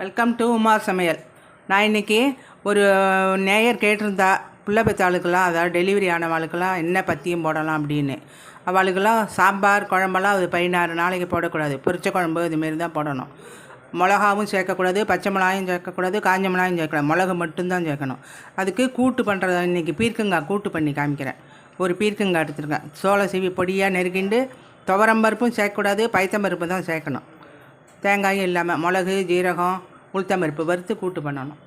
Welcome to Uma சமையல். நான் இன்றைக்கி ஒரு நேயர் கேட்டிருந்தா பிள்ளை பெற்ற ஆளுக்கெல்லாம், அதாவது டெலிவரி ஆனவாளுக்கெல்லாம் என்ன பத்தியம் போடலாம் அப்படின்னு. அவளுக்கெல்லாம் சாம்பார் குழம்பெல்லாம் அது 16 நாளைக்கு போடக்கூடாது. பொரிச்ச குழம்பு இதுமாரி தான் போடணும். மிளகாவும் சேர்க்கக்கூடாது, பச்சை மிளகாயும் சேர்க்கக்கூடாது, காஞ்ச மிளகாயும் சேர்க்கக்கூடாது. மிளகு மட்டும்தான் சேர்க்கணும். அதுக்கு கூட்டு பண்ணுறத இன்றைக்கி பீர்க்கங்காய் கூட்டு பண்ணி காமிக்கிறேன். ஒரு பீர்க்கங்காய் எடுத்துருக்கேன். சோள சீவி பொடியாக நெருக்கிண்டு துவரம்பருப்பும் சேர்க்கக்கூடாது, பைத்தம்பருப்பு தான் சேர்க்கணும். தேங்காயும் இல்லாமல் மிளகு ஜீரகம் உளுத்தம்பருப்பு வறுத்து கூட்டு பண்ணணும்.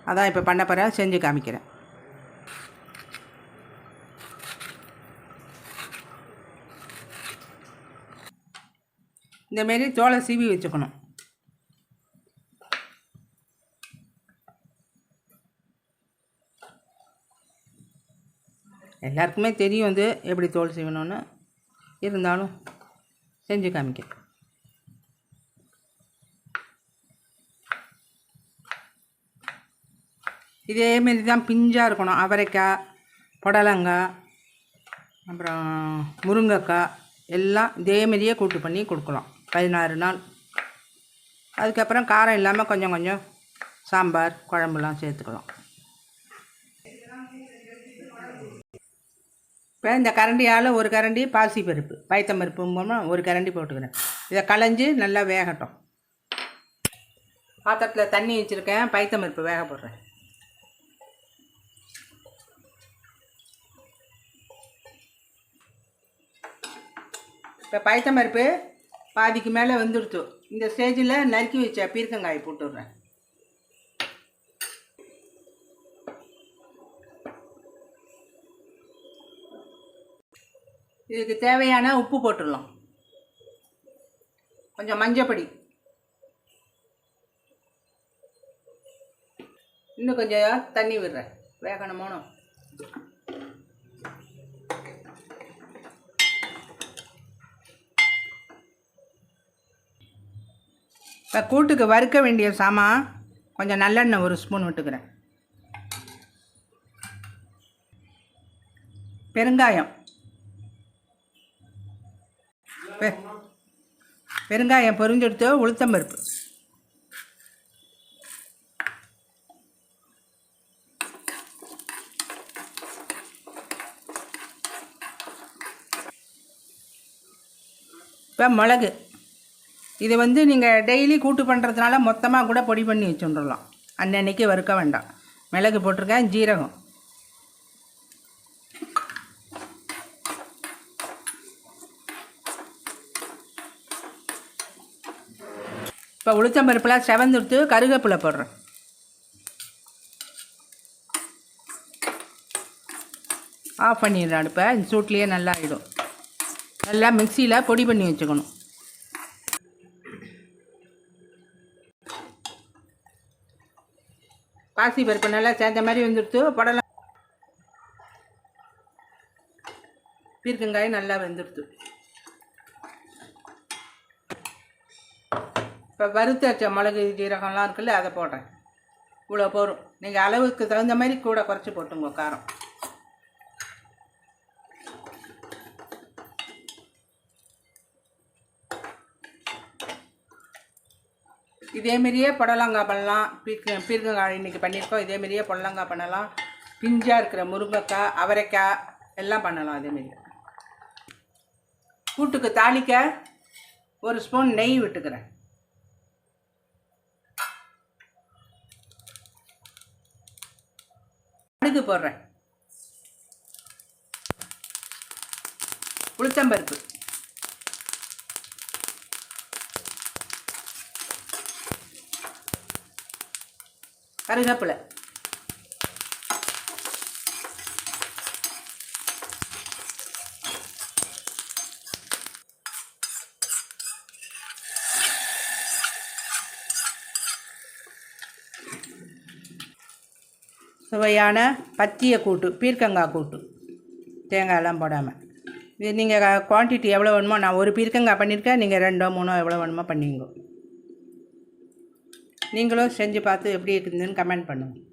அதான் இப்போ பண்ண போகிறேன், செஞ்சு காமிக்கிறேன். இந்தமாரி தோலை சீவி வச்சுக்கணும். எல்லாருக்குமே தெரியும் வந்து எப்படி தோல் சீவணும்னு, இருந்தாலும் செஞ்சு காமிக்கிறேன். இதேமாரி தான் பிஞ்சாக இருக்கணும். அவரைக்காய், புடலங்காய், அப்புறம் முருங்கைக்காய் எல்லாம் இதேமாரியே கூட்டு பண்ணி கொடுக்கலாம் 16 நாள். அதுக்கப்புறம் காரம் இல்லாமல் கொஞ்சம் கொஞ்சம் சாம்பார் குழம்புலாம் சேர்த்துக்கலாம். இப்போ இந்த கரண்டியால் ஒரு கரண்டி பாசி பருப்பு, பைத்தம்பருப்பு போனால் ஒரு கரண்டி போட்டுக்கிறேன். இதை களைஞ்சி நல்லா வேகட்டும். பாத்திரத்தில் தண்ணி வச்சுருக்கேன், பைத்தம்பருப்பு வேக போடுறேன். இப்போ பைத்தம்பருப்பு பாதிக்கு மேலே வந்துடுச்சு. இந்த ஸ்டேஜில் நறுக்கி வச்ச பீர்க்கங்காய் போட்டுடுறேன். இதுக்கு தேவையான உப்பு போட்டுடலாம். கொஞ்சம் மஞ்சப்பொடி, இன்னும் கொஞ்சம் தண்ணி விடுறேன், வேகணுமோனும். இப்போ கூட்டுக்கு வறுக்க வேண்டிய சாமான் கொஞ்சம் நல்லெண்ணெய் ஒரு ஸ்பூன் விட்டுக்கிறேன். பெருங்காயம், பெருங்காயம் பொரிஞ்செடுத்து உளுத்தம்பருப்பு, இப்போ மிளகு. இது வந்து நீங்கள் டெய்லி கூட்டு பண்ணுறதுனால மொத்தமாக கூட பொடி பண்ணி வச்சுட்டுலாம், அன்னன்னைக்கு வறுக்க வேண்டாம். மிளகு போட்டிருக்கேன், ஜீரகம், இப்போ உளுத்தம்பருப்புலாம் செவந்துடுத்து கருவேப்பிலை போடுறேன். ஆஃப் பண்ணிடுறேன் அடுப்பை. இந்த சூட்லேயே நல்லா ஆகிடும். நல்லா மிக்சியில் பொடி பண்ணி வச்சுக்கணும். பாசி பருப்பு நல்லா சேர்ந்த மாதிரி வந்துடுத்து. புடலம் பீர்க்கங்காய் நல்லா வெந்துடுத்து. இப்போ வறுத்து வச்ச மிளகு ஜீரகம்லாம் இருக்குல்ல, அதை போடுறேன். இவ்வளோ போடும். நீங்கள் அளவுக்கு தகுந்த மாதிரி கூட குறைச்சி போட்டுங்க காரம். இதேமாரியே புடலங்காய் பண்ணலாம். பீர்க்கங்காய் இன்றைக்கி பண்ணியிருக்கோம். இதேமாரியே புடலங்காய் பண்ணலாம். பிஞ்சாக இருக்கிற முருங்கைக்காய், அவரைக்காய் எல்லாம் பண்ணலாம். அதேமாரி கூட்டுக்கு தாளிக்க ஒரு ஸ்பூன் நெய் விட்டுக்கிறேன். கடுகு போடுறேன். உளுத்தம்பருப்பு, கருவேப்பிலை, சுவையான பத்திய கூட்டு, பீர்க்கங்காய் கூட்டு, தேங்காயெல்லாம் போடாமல். இது நீங்கள் குவான்டிட்டி எவ்வளோ வேணுமோ, நான் ஒரு பீர்க்கங்காய் பண்ணியிருக்கேன், நீங்கள் 2 3 எவ்வளோ வேணுமோ பண்ணிங்க. நீங்களும் செஞ்சு பார்த்து எப்படி இருக்குதுன்னு கமெண்ட் பண்ணுங்கள்.